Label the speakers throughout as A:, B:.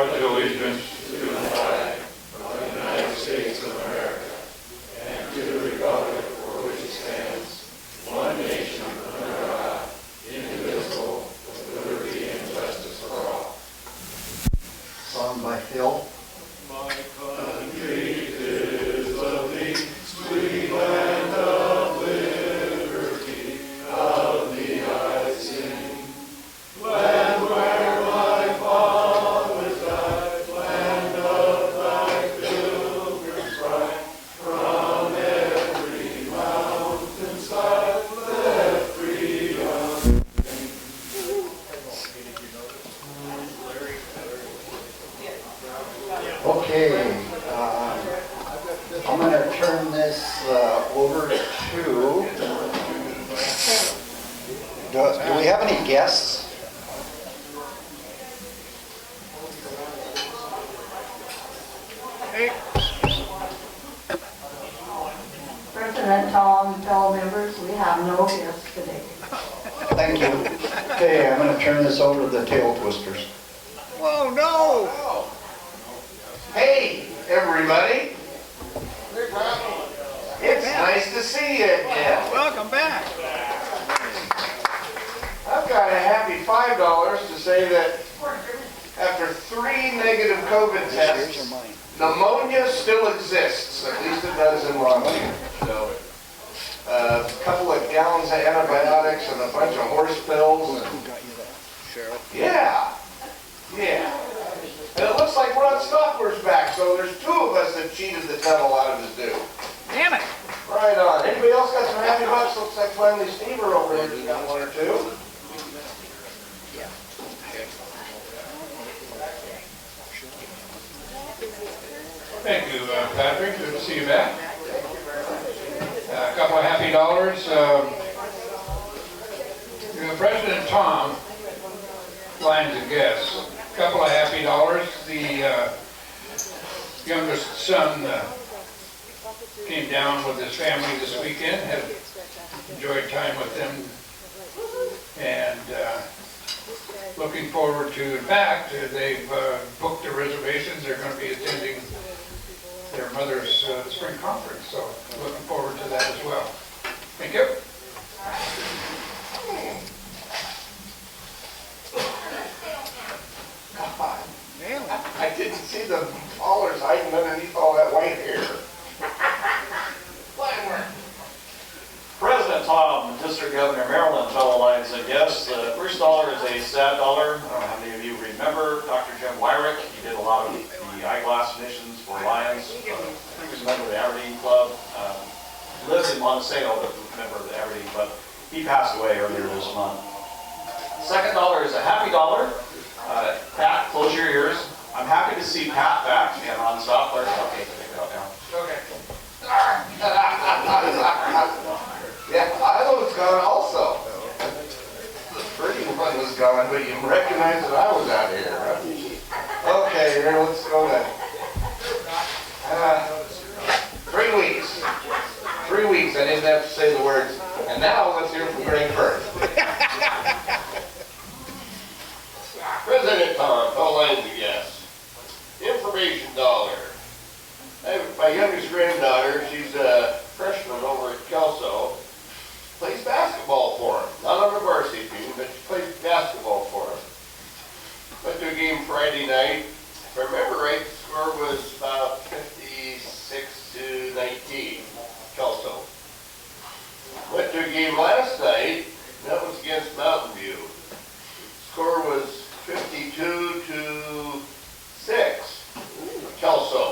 A: pledge allegiance
B: to the flag of the United States of America and to the republic for which it stands, one nation under God, indivisible, with liberty and justice for all.
C: Song by Phil.
B: My country is of thee, sweet land of liberty, of thee I sing. Land where my fathers died, land of thy pilgrim pride, from every mountain side, let freedom
C: Okay, I'm going to turn this over to, do we have any guests?
D: President Tom, fellow members, we have no guests today.
C: Thank you. Okay, I'm going to turn this over to the tail twisters.
E: Whoa, no!
F: Hey, everybody. It's nice to see you again.
E: Welcome back.
F: I've got a happy $5 to say that after 3 negative COVID tests, pneumonia still exists. At least it does in Longview. So, a couple of gallons of antibiotics and a bunch of horse pills.
E: Who got you that? Cheryl?
F: Yeah. And it looks like Ron Stopler's back, so there's 2 of us that cheated the devil out of his due.
E: Damn it!
F: Right on. Anybody else got some happy bucks? Looks like finally Steve are over here. He's got 1 or 2.
A: Thank you, Patrick. Good to see you back. A couple of happy dollars. President Tom, lines of guests. A couple of happy dollars. The youngest son came down with his family this weekend. Had enjoyed time with them, and looking forward to. In fact, they've booked the reservations. They're going to be attending their mother's spring conference, so looking forward to that as well. Thank you.
F: God, I didn't see the dollars hiding underneath all that white hair.
G: President Tom, District Governor Maryland, fellow Lions and guests. The first dollar is a sad dollar. I don't know how many of you remember Dr. Jim Wyrick. He did a lot of the eyeglass missions for Lions. He was a member of the Aberdeen Club. Lived in Montesano, but was a member of the Aberdeen Club. He passed away earlier this month. Second dollar is a happy dollar. Pat, close your ears. I'm happy to see Pat back and Ron Stopler. Okay, take it out now.
F: Okay. Yeah, I was gone also. The pretty one was gone, but you recognized that I was out here. Huh? Okay, here, let's go then. 3 weeks. 3 weeks, I didn't have to say the words. And now let's hear from Greg first.
H: President Tom, fellow Lions and guests. Information dollar. I have my youngest granddaughter, she's a freshman over at Kelso, plays basketball for him. Not on the varsity team, but she plays basketball for him. Went to a game Friday night. If I remember right, the score was about 56-19, Kelso. Went to a game last night, and that was against Mountain View. The score was 52-6, Kelso.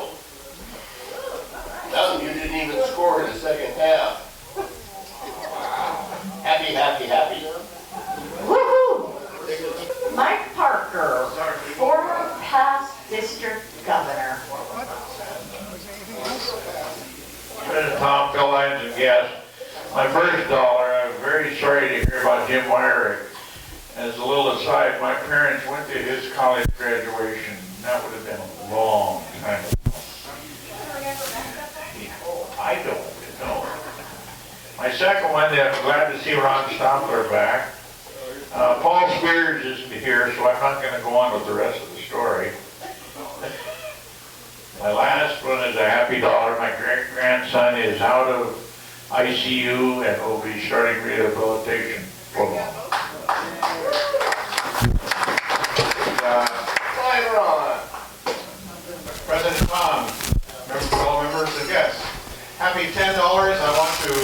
H: Mountain View didn't even score in the second half. Happy.
D: Woohoo! Mike Parker, former past district governor.
A: President Tom, fellow Lions and guests. My first dollar, I'm very sorry to hear about Jim Wyrick. As a little aside, my parents went to his college graduation. That would have been a long time ago. I don't know. My second one, I'm glad to see Ron Stopler back. Paul Spears isn't here, so I'm not going to go on with the rest of the story.
I: My last one is a happy dollar. My great-grandson is out of ICU and will be starting rehabilitation for long.
J: President Tom, fellow members and guests, happy $10. I want to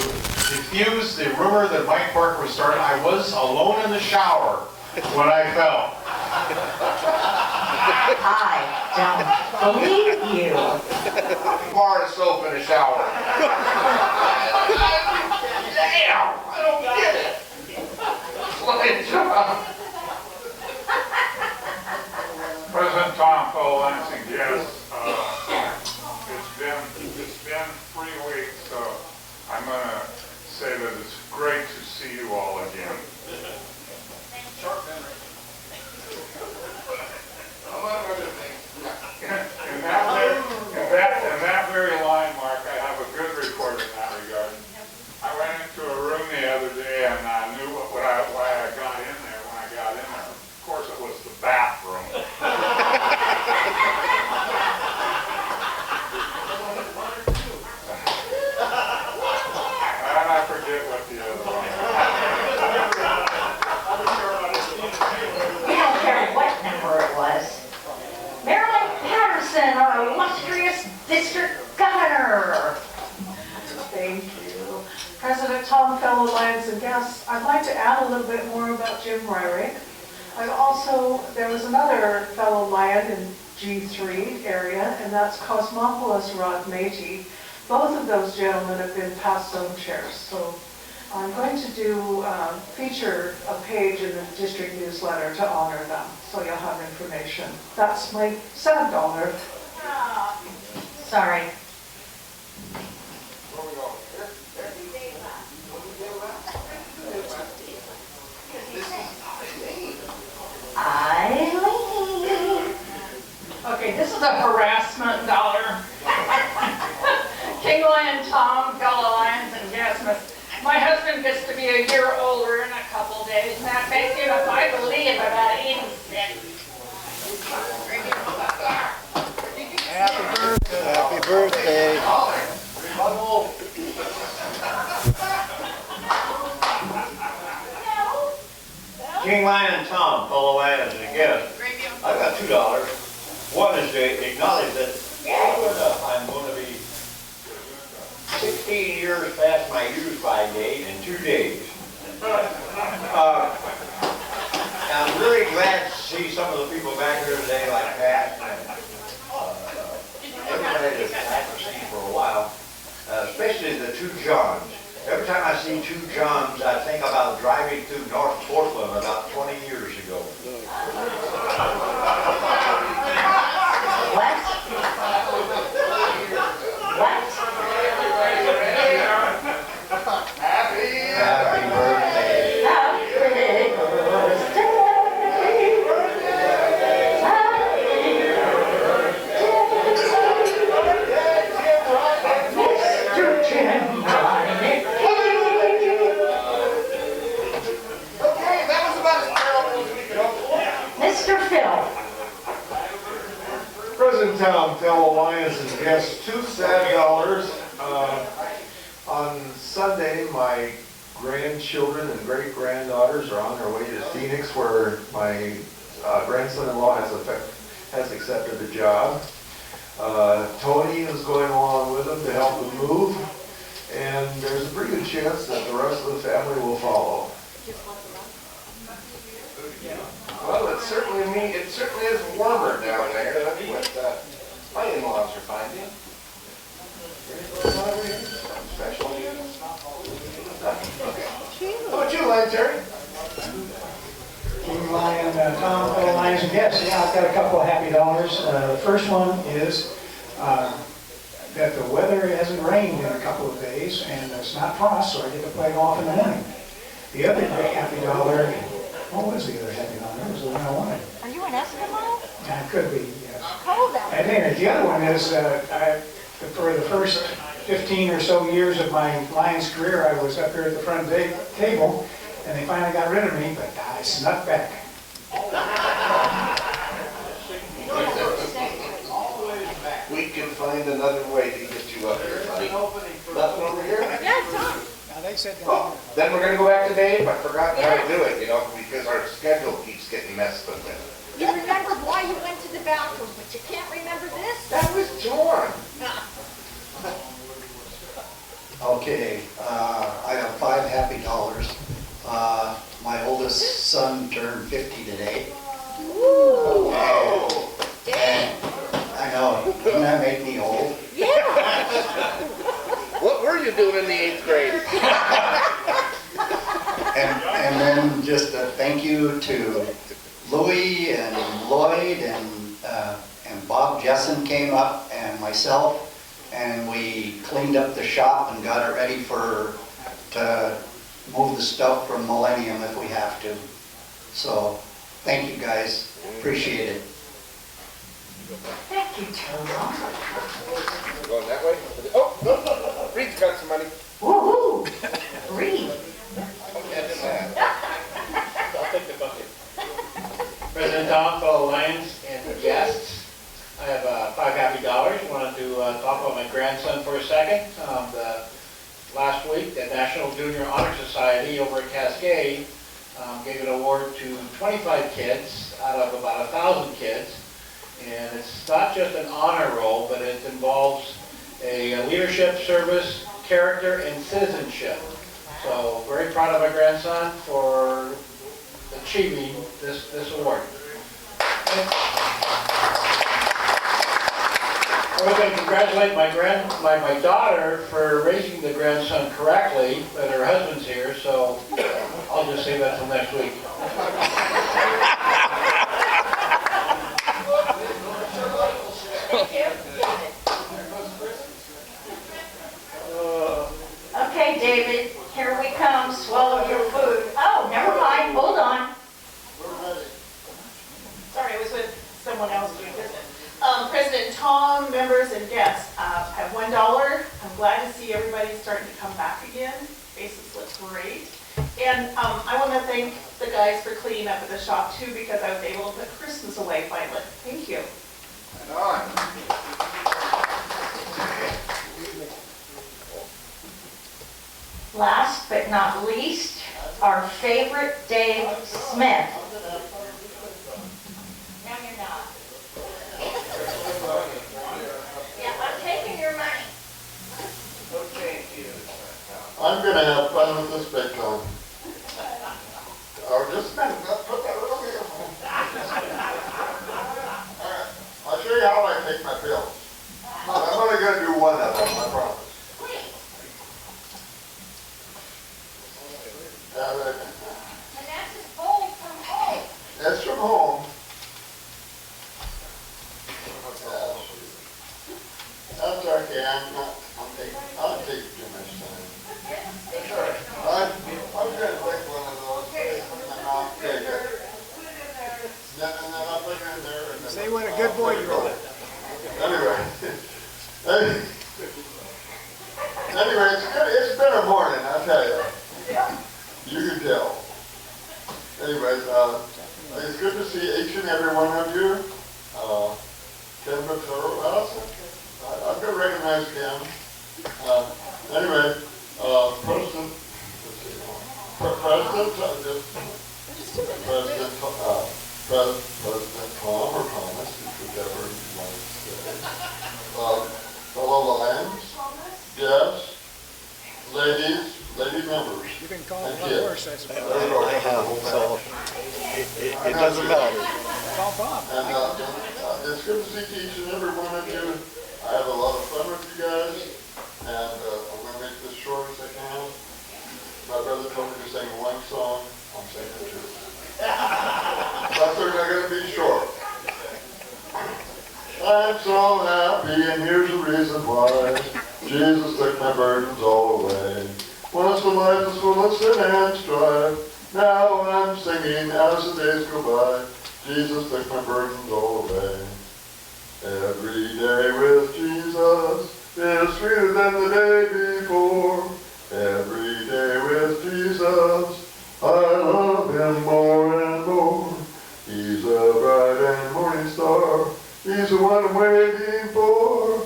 J: diffuse the rumor that Mike Parker was starting. I was alone in the shower when I fell.
D: I don't believe you.
F: Bar of soap in the shower. Damn, I don't get it. Flying job.
A: President Tom, fellow Lansing guests, it's been 3 weeks, so I'm gonna say that it's great to see you all again.
F: Short memory. I'm not going to think.
A: In that very line, Mark, I have a good report in that regard. I went into a room the other day and I knew why I got in there when I got in there. Of course, it was the bathroom. And I forget what the other one was.
D: We don't care what number it was. Marilyn Patterson, our illustrious district governor.
K: Thank you. President Tom, fellow Lions and guests, I'd like to add a little bit more about Jim Ryrick. There was another fellow Lion in G3 area, and that's Cosmopolis Rod Matey. Both of those gentlemen have been past zone chairs, so I'm going to feature a page in the district newsletter to honor them, so you'll have information. That's my $7.
D: Sorry.
F: Where are we going? Here?
D: Eileen.
L: Okay, this is a harassment dollar. King Lion Tom, fellow Lions and guests, my husband gets to be a year older in a couple days, and that makes him, if I believe, about 86.
E: Happy birthday.
I: King Lion Tom, fellow Lions and guests, I've got $2. One is to acknowledge that I'm going to be 16 years past my use-by date in 2 days. I'm really glad to see some of the people back here today, like Pat and everybody that I haven't seen for a while, especially the two Johns. Every time I see two Johns, I think about driving through North Portland about 20 years ago.
D: What? What?
F: Happy
C: birthday.
D: Happy birthday. Mr. Jim Ryrick.
F: Okay, that was about as terrible as we could hope for.
D: Mr. Phil.
J: President Tom, fellow Lions and guests, $2 sad. On Sunday, my grandchildren and great-granddaughters are on their way to Phoenix, where my grandson-in-law has accepted a job. Tony is going along with them to help them move, and there's a pretty good chance that the rest of the family will follow.
F: Well, it certainly is warmer down there. That's what my in-laws are finding. Special. Okay. How about you, Lion Terry?
M: King Lion, Tom, fellow Lions and guests. Yeah, I've got a couple of happy dollars. The first one is that the weather hasn't rained in a couple of days, and it's not frost, so I get to play golf in the morning. The other great happy dollar, what was the other happy dollar? It was the one I wanted.
D: Are you an Eskimo?
M: It could be, yes.
D: Cold out.
M: And anyway, the other one is, for the first 15 or so years of my Lions career, I was up here at the front table, and they finally got rid of me, but I snuck back.
F: We can find another way to get you up here, buddy. Nothing over here?
M: Now, they said down
F: Oh, then we're gonna go back to Dave. I forgot how to do it, you know, because our schedule keeps getting messed with it.
N: You remembered why you went to the bathroom, but you can't remember this?
F: That was John.
C: Okay, I have 5 happy dollars. My oldest son turned 50 today.
N: Woo!
C: And I know, doesn't that make me old?
N: Yeah!
F: What were you doing in the 8th grade?
C: And then just a thank you to Louis and Lloyd and Bob Jessen came up and myself, and we cleaned up the shop and got it ready to move the stuff from Millennium if we have to. So, thank you guys, appreciate it.
K: Thank you, Tom.
F: Going that way? Oh, Reed's got some money.
K: Woo-hoo! Reed.
F: I'll take the bucket.
O: President Tom, fellow Lions, and guests, I have 5 happy dollars. Wanted to talk about my grandson for a second. Last week, the National Junior Honor Society over at Cascade gave an award to 25 kids out of about 1,000 kids. And it's not just an honor roll, but it involves a leadership, service, character, and citizenship. So very proud of my grandson for achieving this award. I was going to congratulate my daughter for raising the grandson correctly, but her husband's here, so I'll just save that till next week.
D: Okay, David, here we come, swallow your food. Oh, never mind, hold on.
K: Sorry, I was with someone else doing business. President Tom, members and guests, I have $1. I'm glad to see everybody starting to come back again. Faces look great. And I want to thank the guys for cleaning up at the shop too, because I was able to put Christmas away finally. Thank you.
D: Last but not least, our favorite Dave Smith.
N: No, you're not. Yeah, I'm taking your money.
B: I'm gonna have fun with this big one. Oh, just a minute, put that over here. Alright, I'll show you how I take my pills. I'm only gonna do one of them, I promise.
N: And that's his bowl from home.
B: That's from home. That's okay, I'll take too much time. I'm gonna take one of those, and I'll take it. And then I'll put it in there. And then
M: Say what a good boy you are.
B: Anyway, it's been a morning, I'll tell you. You can tell. Anyways, it's good to see each and every one of you. Ken Maturo, I'm going to recognize Ken. Anyway, President Tom or Thomas, whichever you want to say. Fellow Lions, guests, lady members.
M: You can call
B: and
M: him
B: kids.
M: worse, I suppose.
I: I have, so it doesn't matter.
M: Call Bob.
B: And it's good to see each and every one of you. I have a lot of fun with you guys, and I'm going to make this short as I can. My brother told me to sing one song, I'm singing two. But they're not going to be short. I'm so happy, and here's the reason why. Jesus took my burdens all away. Once the life was full of sin and strife. Now I'm singing as the days go by. Jesus took my burdens all away. Every day with Jesus is sweeter than the day before. Every day with Jesus, I love him more and more. He's a bright and morning star. He's the one I'm waiting for.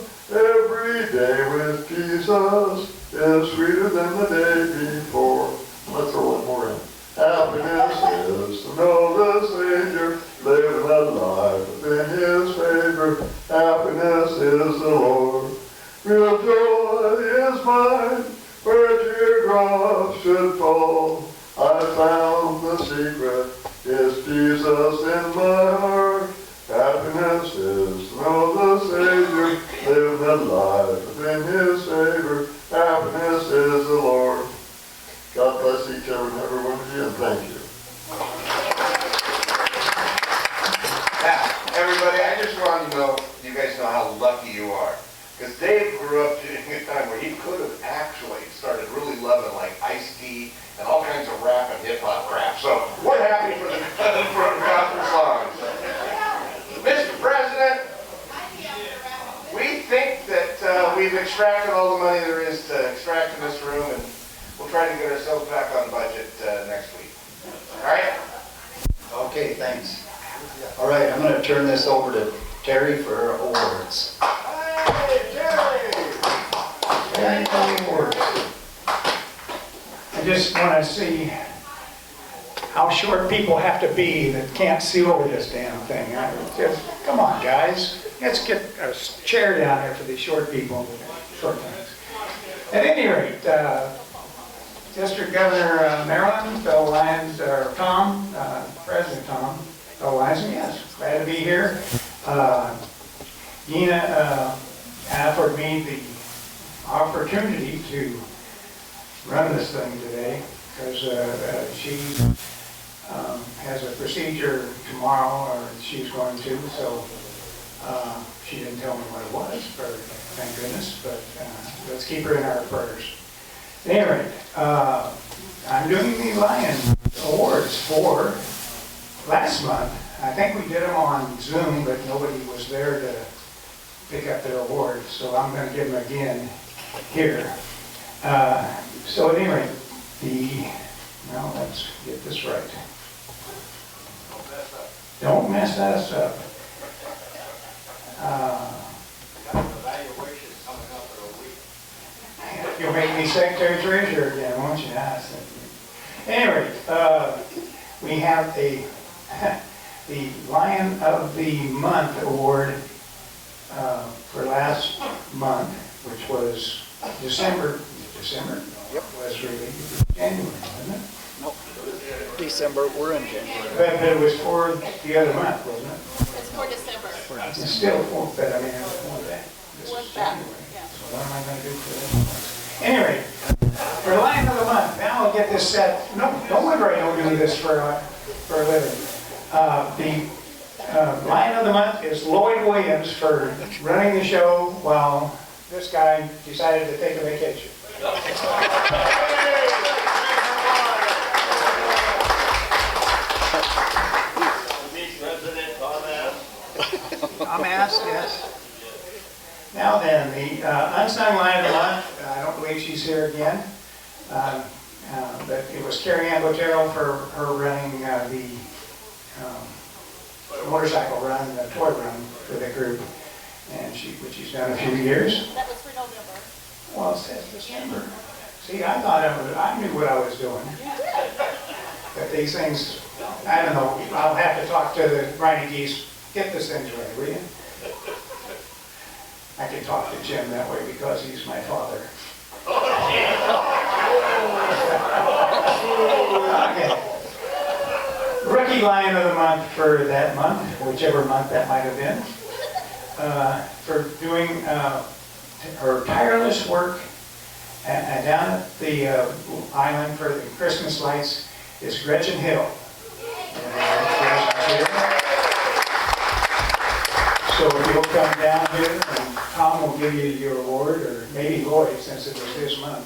B: is Jesus in my heart. Happiness is to know the Savior, live the life within His favor. Happiness is the Lord. God bless each and every one of you, and thank you.
F: Now, everybody, I just want to know, you guys know how lucky you are. Because Dave grew up during a time where he could have actually started really loving like Ice-T and all kinds of rap and hip-hop crap. So we're happy for the gospel songs. Mr. President, we think that we've extracted all the money there is to extract in this room, and we'll try to get ourselves back on budget next week. All right?
C: Okay, thanks. All right, I'm going to turn this over to Terry for her awards.
F: Hey, Jerry!
C: Terry, awards.
M: I just want to see how short people have to be that can't see over this damn thing. Come on, guys. Let's get a chair down there for these short people. Short things. At any rate, District Governor Maryland, fellow Lions, or Tom, President Tom, fellow Lions, yes, glad to be here. Gina offered me the opportunity to run this thing today because she has a procedure tomorrow, or she's going to, so she didn't tell me what it was, thank goodness, but let's keep her in our prayers. At any rate, I'm doing the Lion Awards for last month. I think we did them on Zoom, but nobody was there to pick up their awards, so I'm going to give them again here. So at any rate, well, let's get this right. Don't mess us up. You'll make me Secretary Treasurer again, won't you? Anyway, we have the Lion of the Month award for last month, which was December? Yep. Was really January, wasn't it?
E: Nope. December, we're in January.
M: But it was for the other month, wasn't it?
N: It's for December.
M: It's still for, but I mean, I want that. This is January. So what am I going to do for this? Anyway, for Lion of the Month, now I'll get this set. No, don't wonder I don't do this for a living. The Lion of the Month is Lloyd Williams for running the show while this guy decided to take a vacation. I'm asked, yes. Now then, the unsung Lion of the Month, I don't believe she's here again, but it was Carrie Ann Botero for her running the motorcycle run, the toy run for the group, and which she's done a few years.
N: That was for November.
M: Well, it says December. See, I thought I knew what I was doing. But these things, I don't know, I'll have to talk to the Riney Geese. Get this things right, will you? I can talk to Jim that way because he's my father. Okay. Rookie Lion of the Month for that month, whichever month that might have been, for doing her tireless work down at the island for the Christmas lights is Gretchen Hill. So if you'll come down here, and Tom will give you your award, or maybe Lloyd, since it was his month.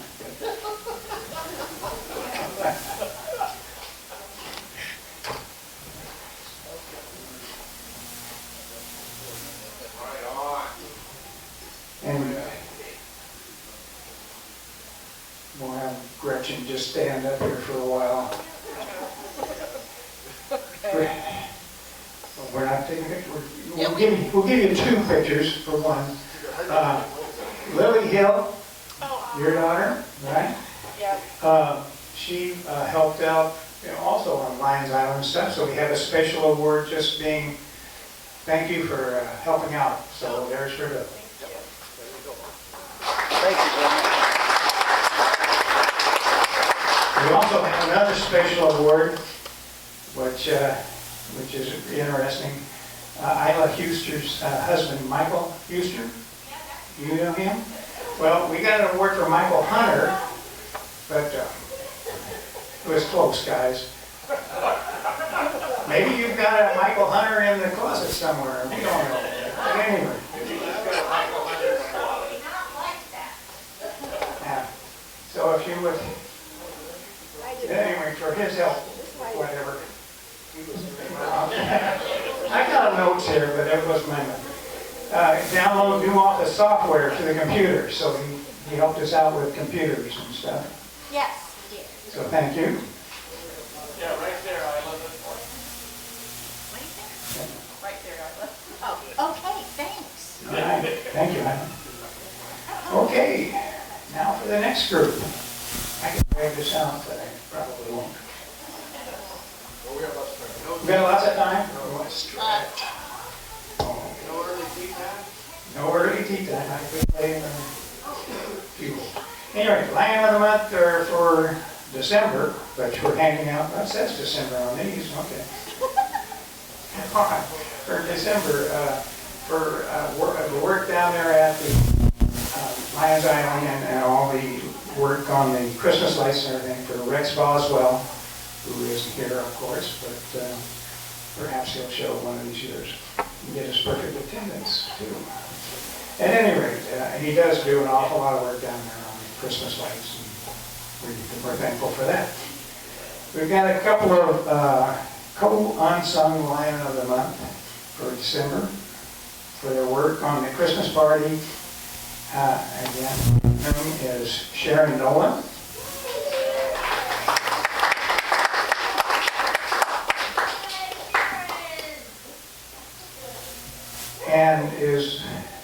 M: And we'll have Gretchen just stand up here for a while. We're not taking pictures. We'll give you two pictures for one. Lily Hill, your daughter, right?
N: Yep.
M: She helped out also on Lions Island and stuff, so we have a special award just being thank you for helping out. So there's her bill.
E: Thank you, Jim.
M: We also have another special award which is interesting. Isla Huster's husband, Michael Huster. You know him? Well, we got an award for Michael Hunter, but it was close, guys. Maybe you've got a Michael Hunter in the closet somewhere. We don't know. But anyway. Yeah. So if you would, anyway, for his help, whatever. I got notes here, but that was my note. Download new office software to the computer, so he helped us out with computers and stuff.
N: Yes, he did.
M: So thank you.
G: Yeah, right there, Isla.
N: Right there, Isla. Oh, okay, thanks.
M: All right, thank you, Alan. Okay, now for the next group. I can drag this out, but I probably won't. We got lots of time? No early tea time. I could play in the fuel. Anyway, Lion of the Month are for December, but we're handing out, that says December on these, okay. All right, for December, for the work down there at the Lions Island and all the work on the Christmas lights and everything for Rex Boswell, who isn't here, of course, but perhaps he'll show one of these years and get his perfect attendance, too. At any rate, he does do an awful lot of work down there on the Christmas lights, and we're thankful for that. We've got a couple of co-unsung Lion of the Month for December for their work on the Christmas party. Again, her name is Sharon Nolan. And is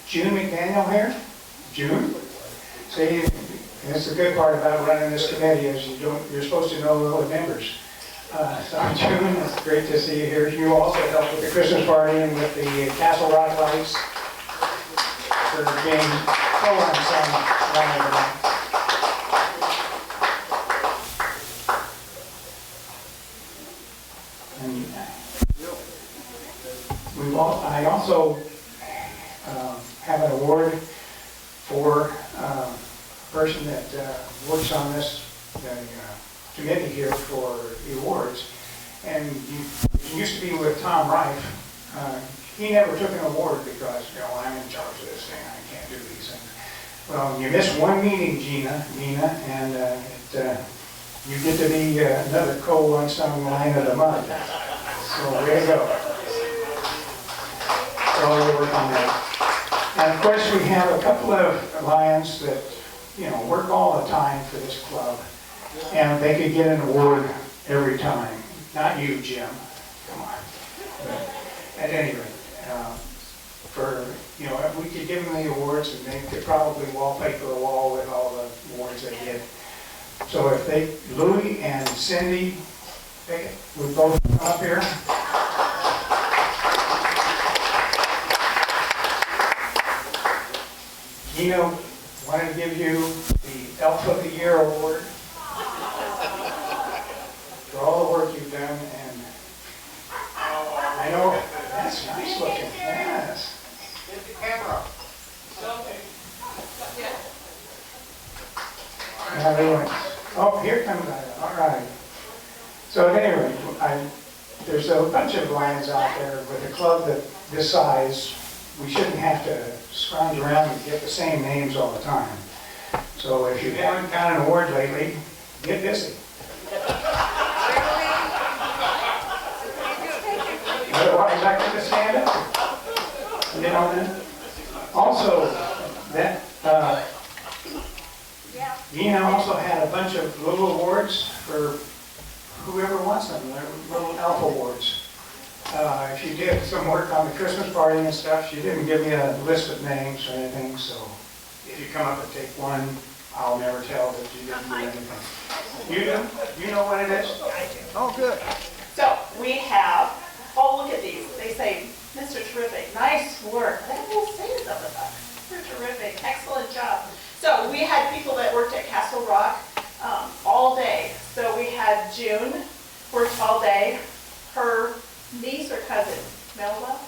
M: June McDaniel here? June? See, that's the good part about running this committee is you're supposed to know the members. So June, it's great to see you here. You also helped with the Christmas party and with the Castle Rock lights for being co-unsung Lion of the Month. And I also have an award for a person that works on this committee here for the awards. And he used to be with Tom Reif. He never took an award because, I'm in charge of this thing. I can't do these things. Well, you missed one meeting, Nina, and you get to be another co-unsung Lion of the Month. So way to go. For all your work on that. And of course, we have a couple of Lions that, work all the time for this club. And they could get an award every time. Not you, Jim. Come on. But at any rate, if we could give them the awards, and they could probably wallpaper a wall with all the awards they get. So if Louie and Cindy, would both come up here. Gino wanted to give you the Elf of the Year award for all the work you've done, and I know that's nice looking. Yes.
H: Get the camera.
M: Oh, here comes Ida. All right. So at any rate, there's a bunch of Lions out there with a club that this size. We shouldn't have to scrounge around and get the same names all the time. So if you haven't got an award lately, get busy. Otherwise, I can just stand up. Then. Also, that Gina also had a bunch of little awards for whoever wants them. They're little Elf awards. She did some work on the Christmas party and stuff. She didn't give me a list of names or anything, so if you come up and take one, I'll never tell that you didn't do anything. You do? You know what it is?
K: Oh, good.
D: So we have, look at these. They say, Mr. Terrific, nice work. That will say something about it. Mr. Terrific, excellent job. So we had people that worked at Castle Rock all day. So we had June, worked all day. her niece or cousin, Melba?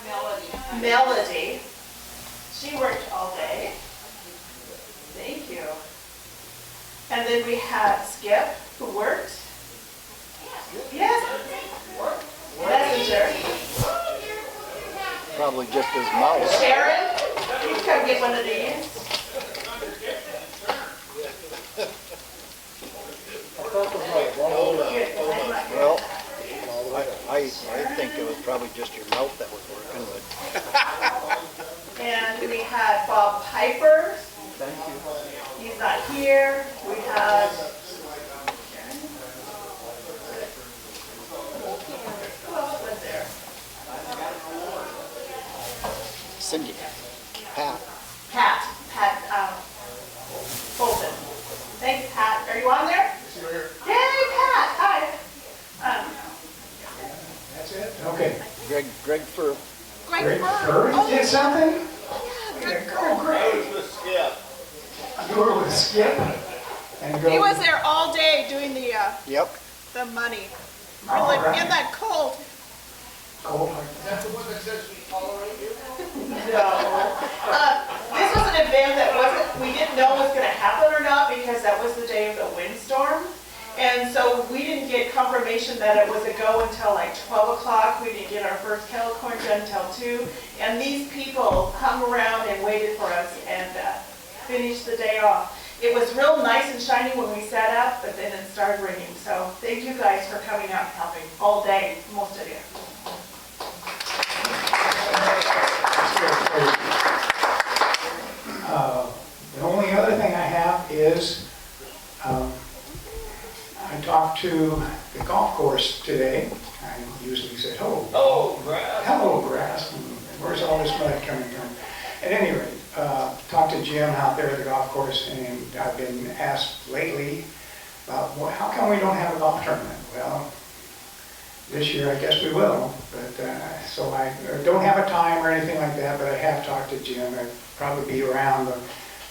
L: Melody.
D: Melody. She worked all day. Thank you. And then we had Skip, who worked. Yes. Messenger.
E: Probably just his mouth.
D: Sharon, please come get one of these.
E: Well, I think it was probably just your mouth that was working, but.
D: And we had Bob Piper.
E: Thank you.
D: He's not here. We had. Who else was there?
E: Cindy. Pat.
D: Pat Bolton. Thanks, Pat. Are you on there? Yay, Pat. Hi.
M: That's it? Okay.
E: Greg Fur.
M: Greg Fur did something?
H: I was with Skip.
M: You were with Skip? And go.
D: He was there all day doing the
E: Yep.
D: the money.
M: All
D: Really
M: right.
D: in that cold.
M: Cold.
H: Is that the one that says we tolerate you?
D: No. This was an event that we didn't know was going to happen or not because that was the day of the windstorm. And so we didn't get confirmation that it was a go until like 12 o'clock. We didn't get our first kettle corn done until 2. And these people hung around and waited for us and finished the day off. It was real nice and shiny when we sat up, but then it started raining. So thank you guys for coming out and helping all day, most of you.
M: The only other thing I have is, I talked to the golf course today. I usually say,
H: Oh, grass.
M: hello grass, and where's all this mud coming from? At any rate, talked to Jim out there at the golf course, and I've been asked lately about, well, how come we don't have a golf tournament? Well, this year I guess we will, but so I don't have a time or anything like that, but I have talked to Jim. I'd probably be around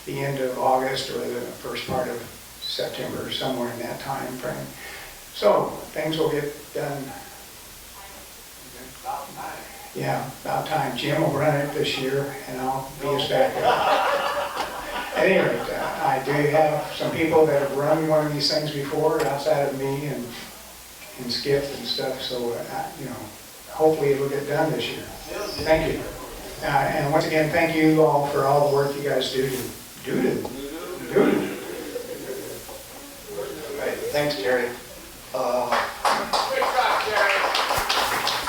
M: the end of August or the first part of September, or somewhere in that time frame. So things will get done. Yeah, about time. Jim will run it this year, and I'll be his backup. At any rate, I do have some people that have run one of these things before outside of me and Skip and stuff, so, hopefully it will get done this year. Thank you. And once again, thank you all for all the work you guys do.
C: Right, thanks, Terry.
H: Good job, Jerry.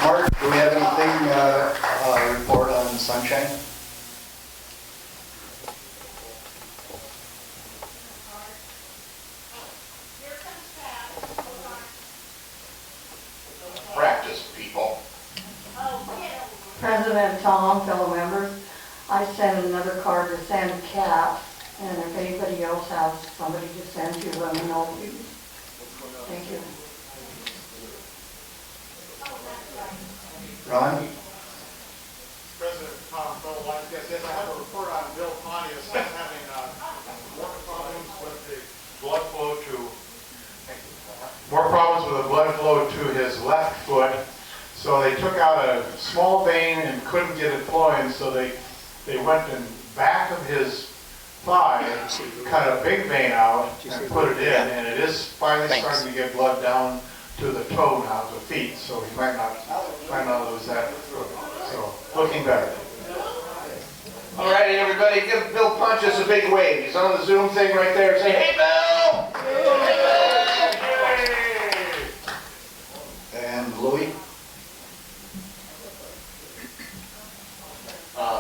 C: Mark, do we have anything, report on Sunshine?
F: Practice, people.
P: President Tom, fellow members, I sent another card to send Kat, and if anybody else has somebody to send to, let me know, please. Thank you.
C: Ron?
Q: President Tom, fellow Lions guests, yes, I have a report on Bill Pontius having more problems with the blood flow to his left foot. So they took out a small vein and couldn't get it flowing, so they went in back of his thigh, cut a big vein out and put it in, and it is finally starting to get blood down to the toe now, the feet, so he might not lose that foot. So, looking better.
F: All righty, everybody, give Bill Pontius a big wave. He's on the Zoom thing right there. Say, hey, Bill!
C: And Louis?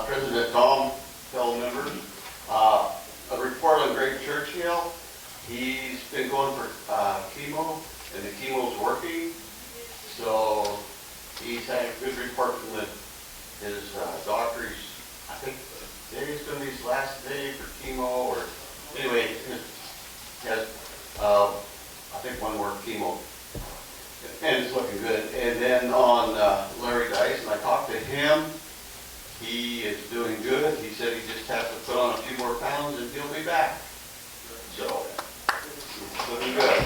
R: President Tom, fellow members, a report on Greg Churchill. He's been going for chemo, and the chemo's working. So he's had a good report from his doctor. I think today's going to be his last day for chemo, or anyway, he has I think one more chemo, and it's looking good. And then on Larry Dyson, I talked to him. He is doing good. He said he just has to put on a few more pounds and he'll be back. So, it's looking good.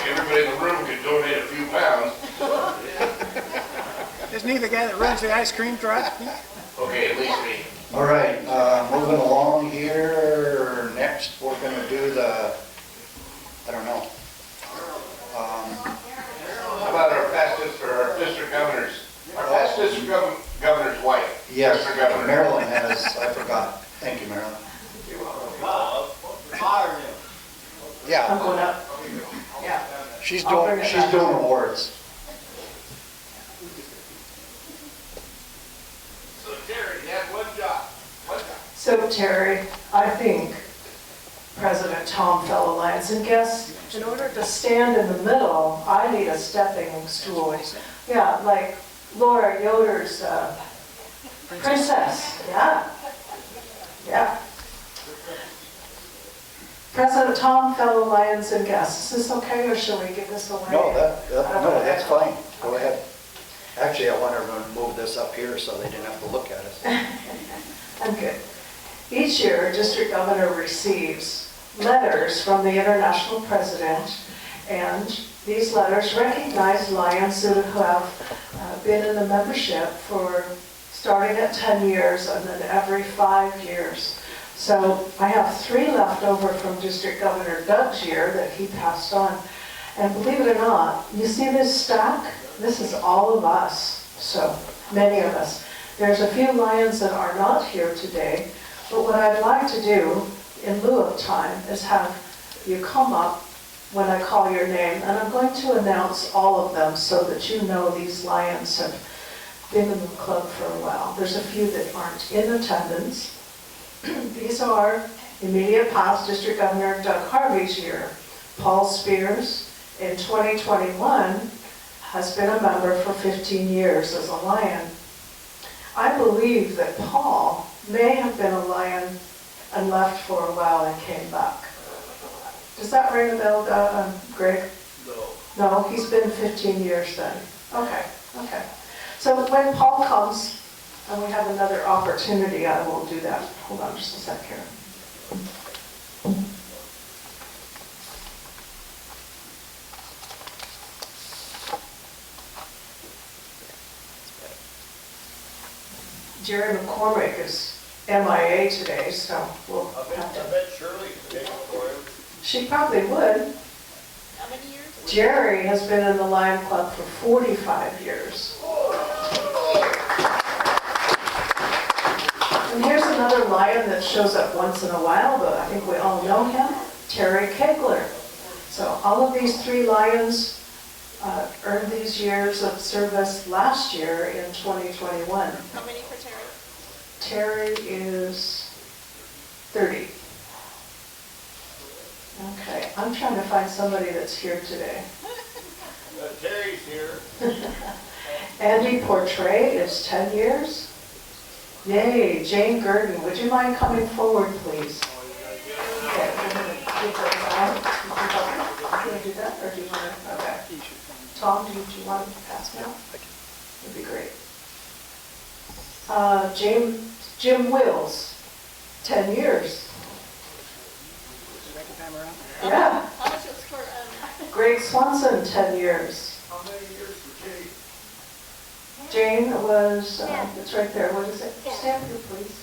F: Everybody in the room could donate a few pounds.
M: Isn't he the guy that runs the ice cream truck?
F: Okay, at least me.
C: All right, moving along here, next we're gonna do the, I don't know.
F: How about our past district, or our district governors? Our past district governor's wife.
C: Yes,
F: District governor.
C: Marilyn has, I forgot. Thank you, Marilyn. Yeah.
K: I'm going up. Yeah.
C: She's
K: I'll bring
C: doing,
K: it
C: she's
K: back.
C: doing awards.
F: So Terry, you had one job. One job.
K: So Terry, I think President Tom Fellow Lions and guests, in order to stand in the middle, I need a stepping stool. Yeah, like Laura Yoder's princess. Yeah. Yeah. President Tom, fellow Lions and guests, is this okay or shall we give this away?
C: No, no, that's fine. Go ahead. Actually, I wanted to move this up here so they didn't have to look at us.
K: I'm good. Each year, a district governor receives letters from the international president, and these letters recognize Lions who have been in the membership for starting at 10 years and then every 5 years. So I have 3 left over from District Governor Doug's year that he passed on. And believe it or not, you see this stack? This is all of us, so many of us. There's a few Lions that are not here today, but what I'd like to do in lieu of time is have you come up when I call your name, and I'm going to announce all of them so that you know these Lions have been in the club for a while. There's a few that aren't in attendance. These are immediate past District Governor Doug Harvey's year. Paul Spears, in 2021, has been a member for 15 years as a Lion. I believe that Paul may have been a Lion and left for a while and came back. Does that ring a bell, Greg? No. No, he's been 15 years then. Okay, okay. So when Paul comes, and we have another opportunity, I will do that. Hold on just a sec here. Jerry McCormack is MIA today, so we'll have to.
H: I bet Shirley could take it for him.
K: She probably would.
N: How many years?
K: Jerry has been in the Lion Club for 45 years. And here's another Lion that shows up once in a while, but I think we all know him, Terry Kegler. So all of these 3 Lions earned these years of service last year in 2021.
N: How many for Terry?
K: Terry is 30. Okay, I'm trying to find somebody that's here today.
H: Terry's here.
K: Andy Portray is 10 years. Yay, Jane Gurdon, would you mind coming forward, please? Okay, we're gonna give those out. Do you want to do that, or do you want to, okay. Tom, do you want to pass now? That'd be great. Jim Wills, 10 years.
M: Second time around?
K: Yeah.
N: How much was for,
K: Greg Swanson, 10 years.
H: How many years for Jake?
K: Jane was, it's right there, what is it? Stand here, please.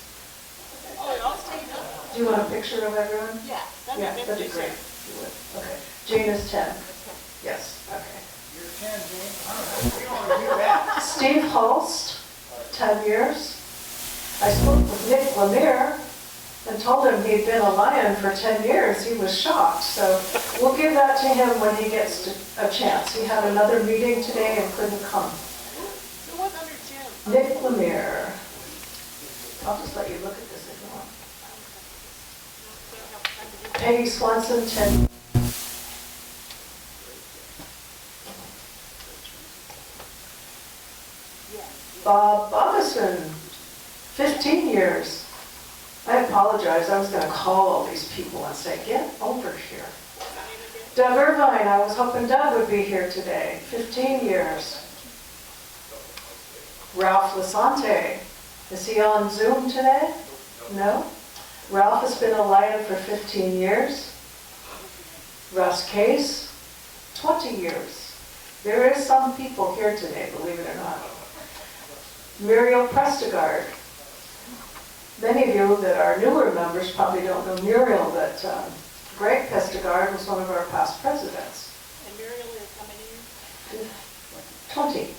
N: oh, I'll stay up.
K: Do you want a picture of everyone?
N: Yeah,
K: Yeah, that'd be great. You would. Okay. Jane is 10. Yes, okay.
M: You're 10, Jane. All right, we don't want to do that.
K: Steve Hulst, 10 years. I spoke with Nick Lemire and told him he'd been a Lion for 10 years. He was shocked. So we'll give that to him when he gets a chance. He had another meeting today and couldn't come.
N: Who was under Jim?
K: Nick Lemire. I'll just let you look at this if you want. Peggy Swanson, 10. Bob Bobbison, 15 years. I apologize, I was going to call all these people and say, get over here. Doug Irvine, I was hoping Doug would be here today, 15 years. Ralph Lasante, is he on Zoom today? No? Ralph has been a Lion for 15 years. Russ Case, 20 years. There is some people here today, believe it or not. Muriel Prestegard. Many of you that are newer members probably don't know Muriel, but Greg Prestegard was one of our past presidents.
D: And Muriel is how many years?
K: 20.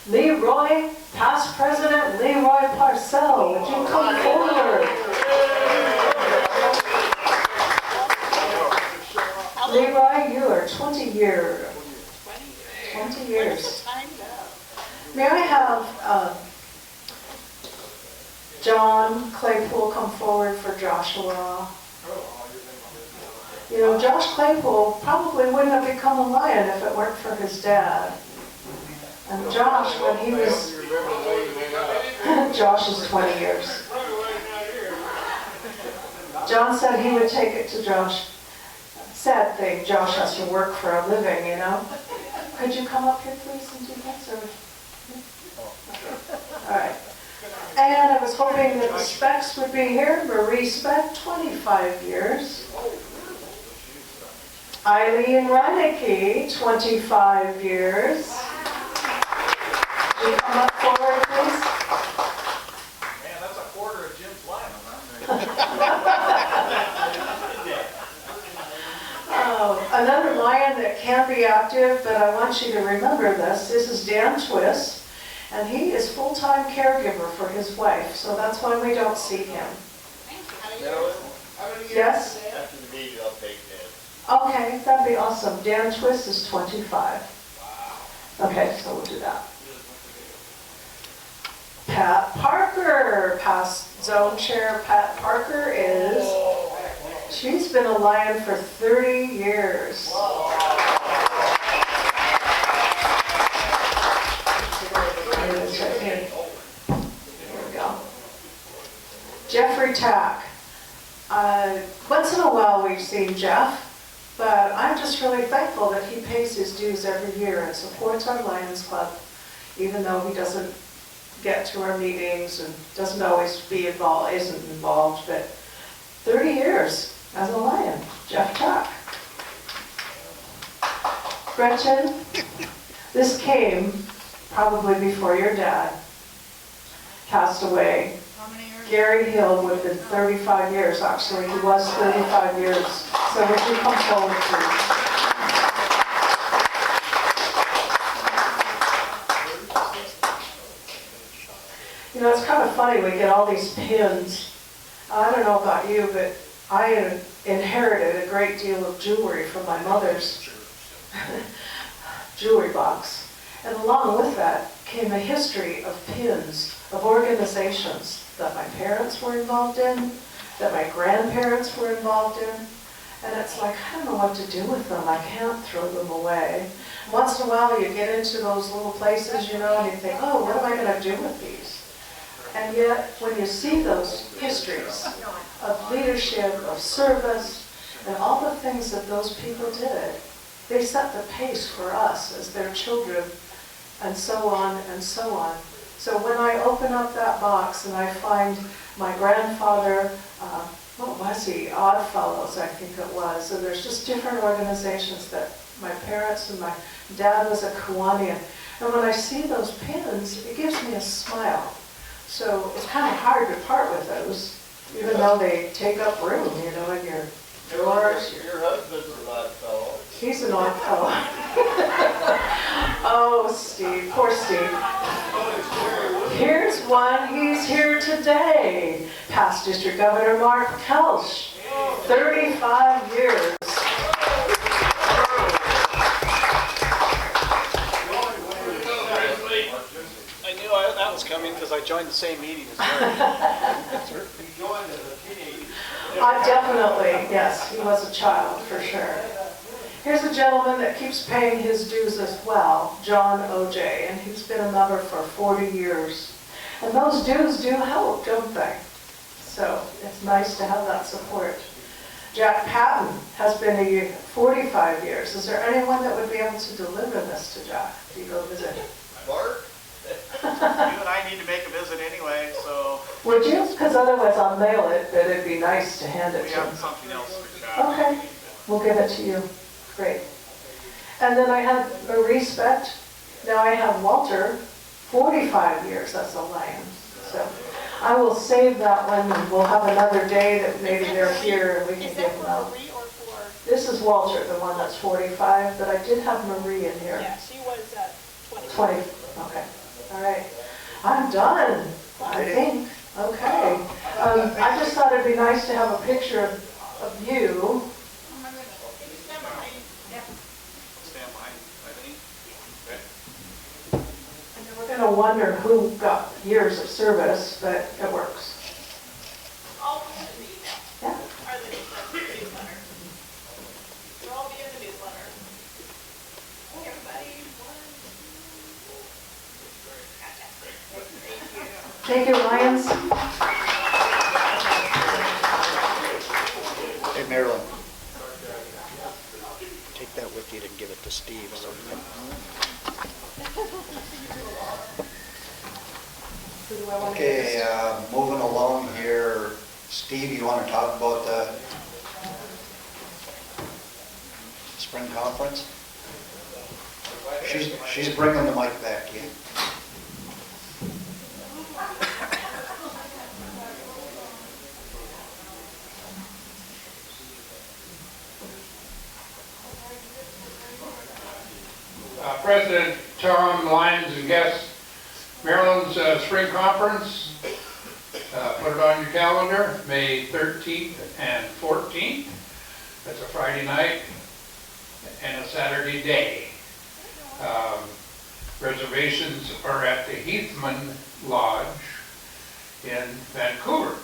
K: Leroy, past president Leroy Parcell, would you come forward? Leroy, you are 20 years. 20 years. May I have John Claypool come forward for Joshua? You know, Josh Claypool probably wouldn't have become a Lion if it weren't for his dad. And Josh, when he was, Josh is 20 years. John said he would take it to Josh. Sad thing, Josh has to work for a living, you know. Could you come up here, please, and do that? All right. And I was hoping that the Specks would be here. Marie Speck, 25 years. Eileen Reinecke, 25 years. Would you come up forward, please?
G: Man, that's a quarter of Jim's line.
K: Oh, another Lion that can be active, but I want you to remember this. This is Dan Twist, and he is full-time caregiver for his wife, so that's why we don't see him. Yes?
H: After the meeting, I'll take that.
K: Okay, that'd be awesome. Dan Twist is 25. Okay, so we'll do that. Pat Parker, past zone chair Pat Parker is, she's been a Lion for 30 years. Here we go. Jeffrey Tack. Once in a while we've seen Jeff, but I'm just really thankful that he pays his dues every year and supports our Lions Club, even though he doesn't get to our meetings and doesn't always be involved, isn't involved, but 30 years as a Lion, Jeff Tack. Gretchen, this came probably before your dad passed away.
L: How many years?
K: Gary Hill would have been 35 years, actually, he was 35 years. So would you come forward, please? You know, it's kind of funny, we get all these pins. I don't know about you, but I inherited a great deal of jewelry from my mother's jewelry box. And along with that came a history of pins, of organizations that my parents were involved in, that my grandparents were involved in. And it's like, I don't know what to do with them. I can't throw them away. Once in a while you get into those little places, you know, and you think, oh, what am I going to do with these? And yet, when you see those histories of leadership, of service, and all the things that those people did, they set the pace for us as their children, and so on and so on. So when I open up that box and I find my grandfather, what was he? Oddfellows, I think it was. And there's just different organizations that my parents and my dad was a Kiwanian. And when I see those pins, it gives me a smile. So it's kind of hard to part with those, even though they take up room, you know, in your drawers.
H: Your husband's an odd fellow.
K: He's an odd fellow. Oh, Steve, poor Steve. Here's one, he's here today. Past District Governor Mark Kelsch, 35 years.
E: I knew that was coming because I joined the same meeting as Larry.
H: He joined as a teenager.
K: Definitely, yes, he was a child, for sure. Here's a gentleman that keeps paying his dues as well, John O.J., and he's been a member for 40 years. And those dues do help, don't they? So it's nice to have that support. Jack Patton has been 45 years. Is there anyone that would be able to deliver this to Jack if you go visit?
H: Mark?
E: You and I need to make a visit anyway, so.
K: Would you? Because otherwise I'll mail it, but it'd be nice to hand it
E: We
K: to
E: have
K: him.
E: something else for Jack.
K: Okay, we'll give it to you. Great. And then I had Marie Spett. Now I have Walter, 45 years as a Lion. So I will save that one, and we'll have another day that maybe they're here and we can give them out. This is Walter, the one that's 45, but I did have Marie in here.
D: Yeah, she was
K: 20, okay, all right. I'm done, I think, okay. I just thought it'd be nice to have a picture of you. And then we're gonna wonder who got years of service, but it works. Yeah.
D: We'll all be in the newsletter. Everybody,
K: Thank you, Lions.
E: Hey, Marilyn. Take that with you and give it to Steve. So
C: Okay, moving along here. Steve, you want to talk about the spring conference? She's bringing the mic back in.
A: President Tom, Lions and guests, Maryland's spring conference, put it on your calendar, May 13th and 14th. That's a Friday night and a Saturday day. Reservations are at the Heathman Lodge in Vancouver.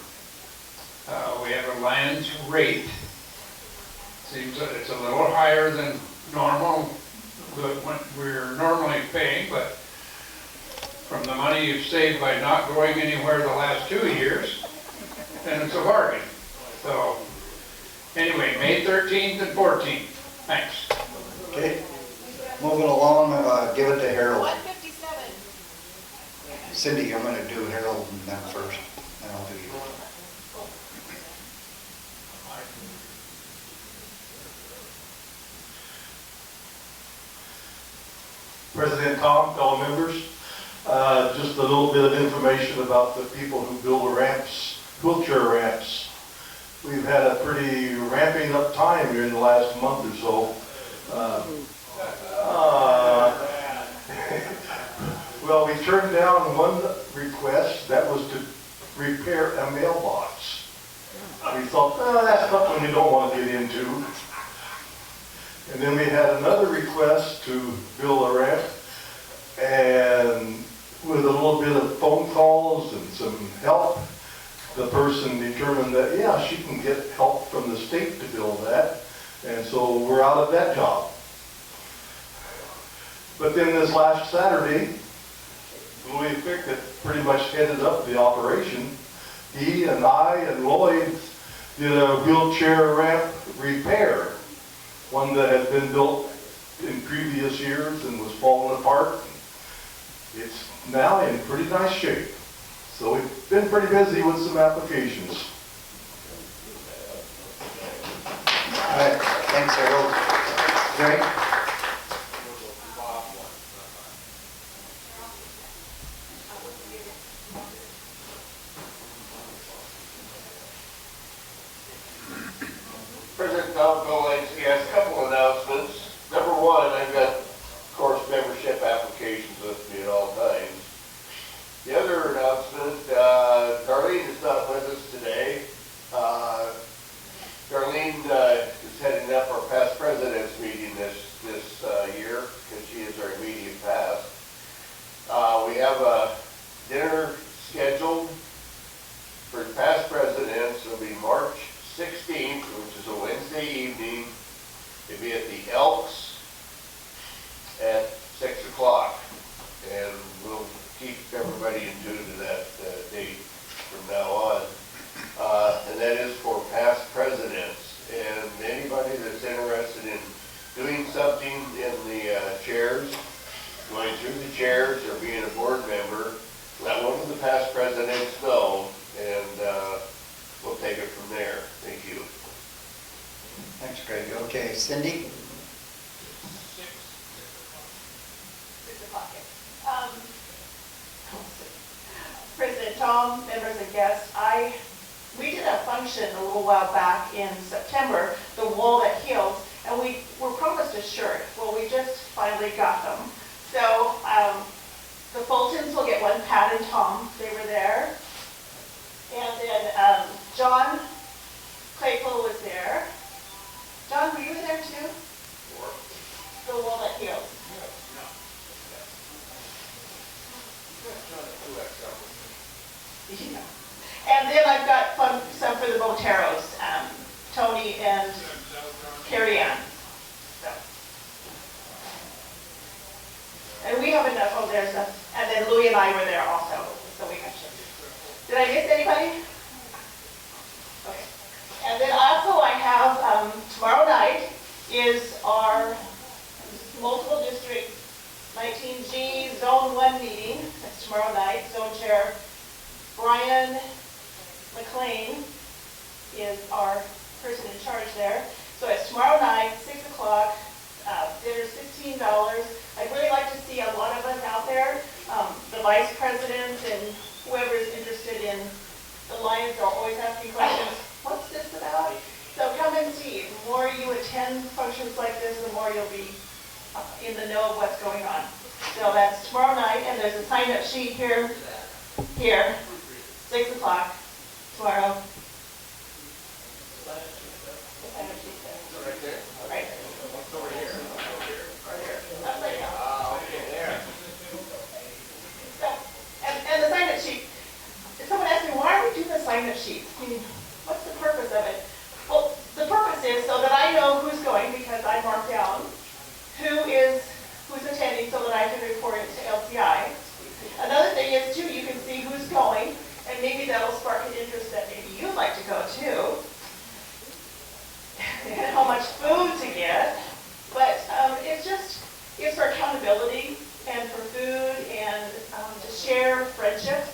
A: We have a Lions rate. Seems that it's a little higher than normal, what we're normally paying, but from the money you've saved by not going anywhere the last 2 years, then it's a bargain. So anyway, May 13th and 14th. Thanks.
C: Okay, moving along, give it to Harold.
D: 157.
C: Cindy, I'm going to do Harold and them first, and I'll do you.
Q: President Tom, fellow members, just a little bit of information about the people who build ramps, wheelchair ramps. We've had a pretty ramping up time here in the last month or so. Well, we turned down one request that was to repair a mailbox. We thought, that's something we don't want to get into. And then we had another request to build a ramp, and with a little bit of phone calls and some help, the person determined that, yeah, she can get help from the state to build that, and so we're out of that job. But then this last Saturday, Louis Fick, that pretty much headed up the operation, he and I and Lloyd did a wheelchair ramp repair. One that had been built in previous years and was falling apart. It's now in pretty nice shape. So we've been pretty busy with some applications.
C: All right, thanks, Harold. Greg?
H: President Tom, yes, a couple announcements. Number one, I've got, of course, membership applications with me at all times. The other announcement, Darlene is not with us today. Darlene is heading up our past presidents meeting this year because she is our immediate past. We have a dinner scheduled for past presidents. It'll be March 16th, which is a Wednesday evening. It'll be at the Elks at 6 o'clock. And we'll keep everybody in tune to that date from now on. And that is for past presidents. And anybody that's interested in doing something in the chairs, going through the chairs or being a board member, let one of the past presidents know, and we'll take it from there. Thank you.
C: Thanks, Greg. Okay, Cindy?
D: pocket. President Tom, members and guests, we did a function a little while back in September, the Wall That Heals, and we were promised a shirt. Well, we just finally got them. So the Fultons will get one, Pat and Tom, they were there. And then John Claypool was there. John, were you there too? The Wall That Heals. Yeah. And then I've got some for the Boteros, Tony and Carrie Ann. So. And we have enough, and then Louie and I were there also, so we got you. Did I miss anybody? Okay. And then also I have, tomorrow night is our multiple district 19G Zone 1 meeting. That's tomorrow night. Zone Chair Brian McLean is our person in charge there. So it's tomorrow night, 6 o'clock. Dinner's $16. I'd really like to see a lot of us out there. The vice president and whoever is interested in the Lions are always asking questions. What's this about? So come and see. The more you attend functions like this, the more you'll be in the know of what's going on. So that's tomorrow night, and there's a sign-up sheet here, 6 o'clock tomorrow.
H: Right there?
D: Right.
H: What's over here?
D: Upside down.
H: Okay, there.
D: So, and the sign-up sheet, someone asked me, why are we doing the sign-up sheet? I mean, what's the purpose of it? Well, the purpose is so that I know who's going, because I marked down who's attending so that I can report it to LCI. Another thing is, too, you can see who's going, and maybe that'll spark an interest that maybe you'd like to go too. And how much food to get. But it's for accountability and for food and to share friendship.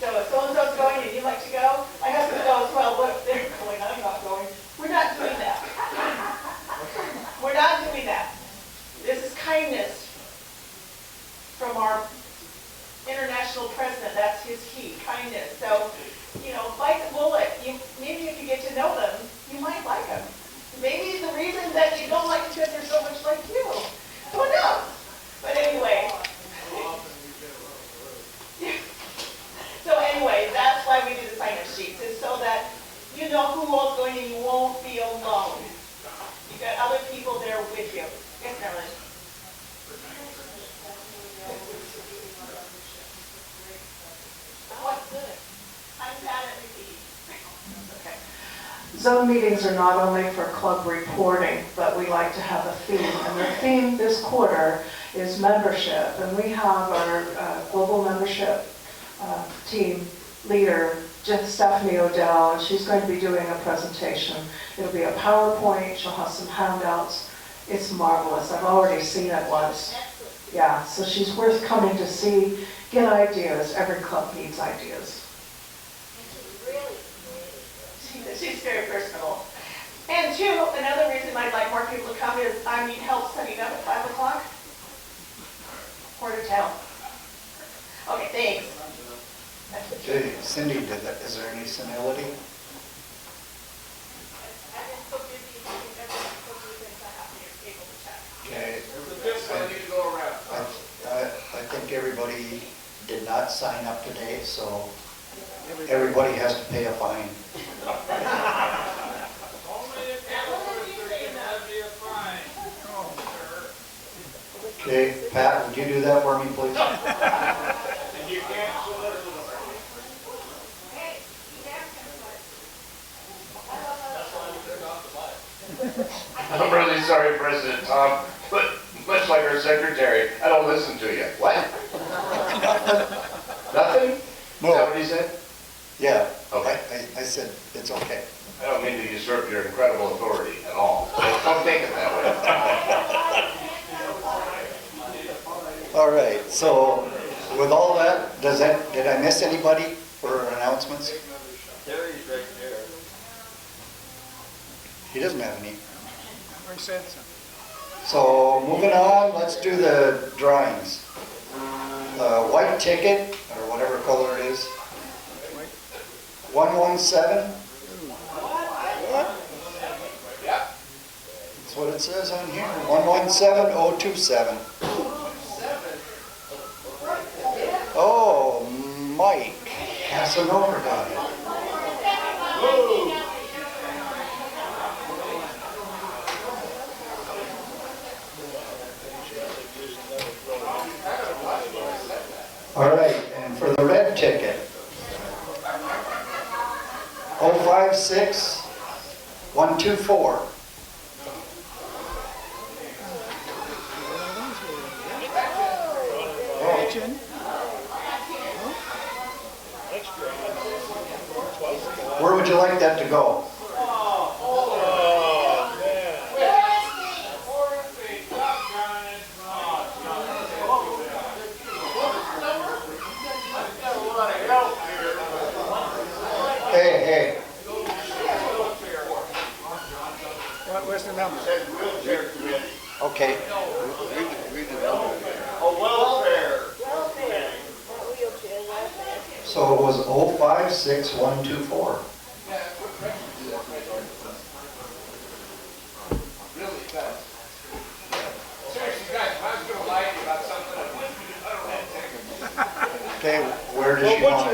D: So if so-and-so's going and you'd like to go, my husband goes, well, what if they're going, I'm not going. We're not doing that. We're not doing that. This is kindness from our international president. That's his key, kindness. So, bite the bullet. Maybe if you get to know them, you might like them. Maybe the reason that you don't like them because they're so much like you. Who knows? But anyway. So anyway, that's why we do the sign-up sheets, is so that you know who all's going and you won't be alone. You've got other people there with you. Yes, Marilyn? What's good? I'm bad at repeating. Okay.
K: Zone meetings are not only for club reporting, but we like to have a theme. And the theme this quarter is membership. And we have our global membership team leader, Stephanie Odell, and she's going to be doing a presentation. It'll be a PowerPoint. She'll have some handouts. It's marvelous. I've already seen it once. Yeah, so she's worth coming to see, get ideas. Every club needs ideas.
D: She's very personable. And two, another reason I'd like more people to come is I need help setting up at 5 o'clock. Quarter to 10. Okay, thanks.
C: Okay, Cindy did that. Is there any senility? Okay. I think everybody did not sign up today, so everybody has to pay a fine. Okay, Pat, would you do that for me, please?
F: I'm really sorry, President Tom, but much like our secretary, I don't listen to you. What? Nothing?
C: No.
F: Is that what he said?
C: Yeah.
F: Okay.
C: I said it's okay.
F: I don't mean to usurp your incredible authority at all. Don't take it that way.
C: All right, so with all that, did I miss anybody for announcements?
R: Terry's right there.
C: He doesn't have any. So moving on, let's do the drawings. white ticket, or whatever color it is. 117. That's what it says on here. 117027. Oh, Mike Casanova got it. All right, and for the red ticket, 056124. Where would you like that to go? Hey.
E: Where's the number?
C: Okay. So it was 056124.
H: Really fast. Seriously, guys, if I was gonna lie to you about something, I wouldn't.
C: Okay, where does she want it?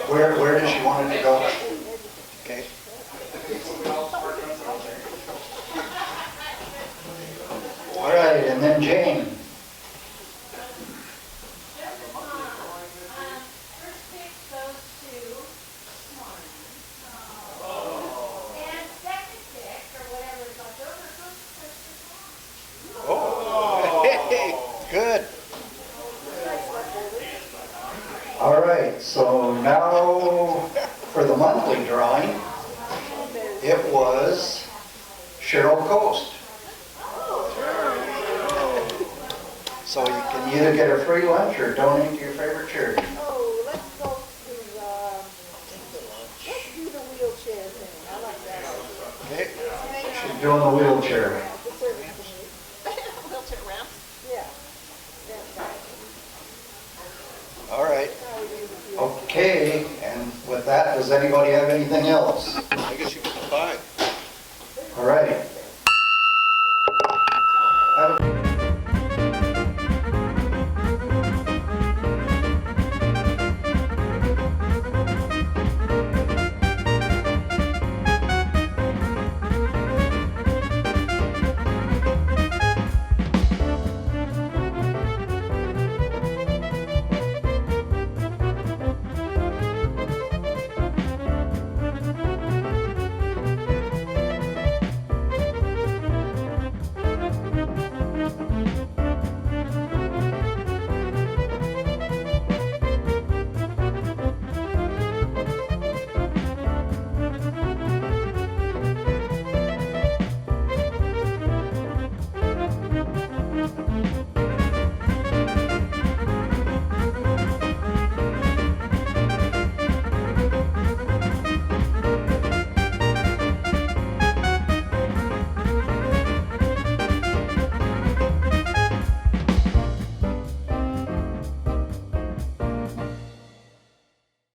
C: Where does she want it to go? Okay. All right, and then Jane. Good. All right, so now for the monthly drawing, it was Cheryl Coast. So you can either get a free lunch or donate to your favorite church.
N: Oh, let's go to, let's do the wheelchair thing. I like that.
C: Okay, she's doing the wheelchair.
N: The service thing. Wheelchair ramp? Yeah.
C: All right. Okay, and with that, does anybody have anything else?
H: I guess you get the 5.
C: All right.